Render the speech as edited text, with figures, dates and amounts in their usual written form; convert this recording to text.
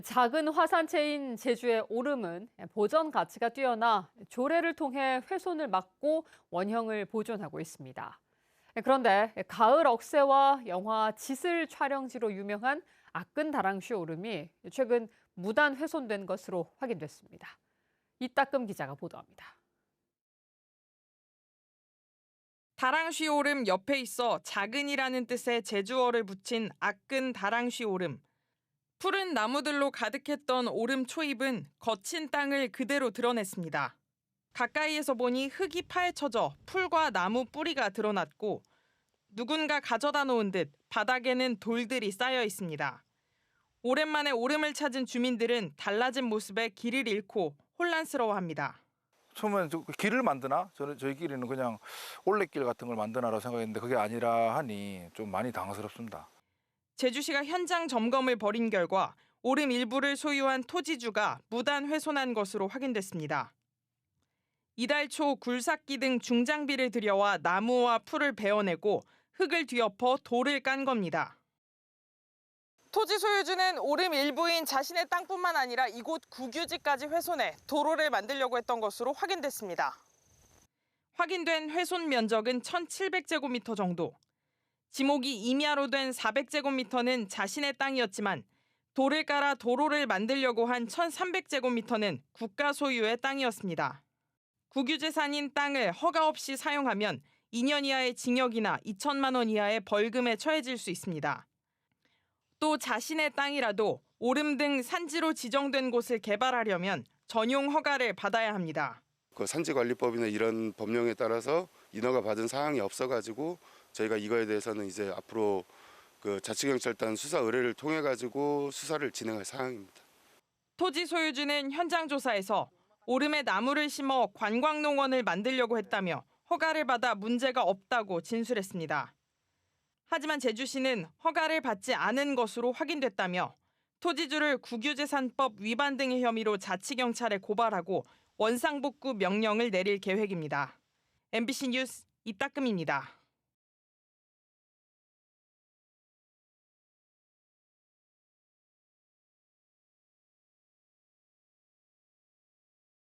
작은 화산체인 제주의 오름은 보전 가치가 뛰어나 조례를 통해 훼손을 막고 원형을 보존하고 있습니다. 그런데 가을 억새와 영화 지슬 촬영지로 유명한 아끈다랑쉬 오름이 최근 무단 훼손된 것으로 확인됐습니다. 이따금 기자가 보도합니다. 다랑쉬 오름 옆에 있어 작은이라는 뜻의 제주어를 붙인 아끈다랑쉬 오름. 푸른 나무들로 가득했던 오름 초입은 거친 땅을 그대로 드러냈습니다. 가까이에서 보니 흙이 파헤쳐져 풀과 나무 뿌리가 드러났고 누군가 가져다 놓은 듯 바닥에는 돌들이 쌓여 있습니다. 오랜만에 오름을 찾은 주민들은 달라진 모습에 길을 잃고 혼란스러워합니다. 처음엔 길을 만드나? 저희끼리는 그냥 올레길 같은 걸 만드나라고 생각했는데 그게 아니라 하니 좀 많이 당황스럽습니다. 제주시가 현장 점검을 벌인 결과 오름 일부를 소유한 토지주가 무단 훼손한 것으로 확인됐습니다. 이달 초 굴삭기 등 중장비를 들여와 나무와 풀을 베어내고 흙을 뒤엎어 돌을 깐 겁니다. 토지 소유주는 오름 일부인 자신의 땅뿐만 아니라 이곳 국유지까지 훼손해 도로를 만들려고 했던 것으로 확인됐습니다. 확인된 훼손 면적은 1,700제곱미터 정도. 지목이 임야로 된 400제곱미터는 자신의 땅이었지만 돌을 깔아 도로를 만들려고 한 1,300제곱미터는 국가 소유의 땅이었습니다. 국유재산인 땅을 허가 없이 사용하면 2년 이하의 징역이나 2천만 원 이하의 벌금에 처해질 수 있습니다. 또 자신의 땅이라도 오름 등 산지로 지정된 곳을 개발하려면 전용 허가를 받아야 합니다. 그 산지관리법이나 이런 법령에 따라서 인허가 받은 사항이 없어가지고 저희가 이거에 대해서는 이제 앞으로 그 자치경찰단 수사 의뢰를 통해 가지고 수사를 진행할 사항입니다. 토지 소유주는 현장 조사에서 오름에 나무를 심어 관광농원을 만들려고 했다며 허가를 받아 문제가 없다고 진술했습니다. 하지만 제주시는 허가를 받지 않은 것으로 확인됐다며 토지주를 국유재산법 위반 등의 혐의로 자치경찰에 고발하고 원상복구 명령을 내릴 계획입니다. MBC 뉴스 이따금입니다.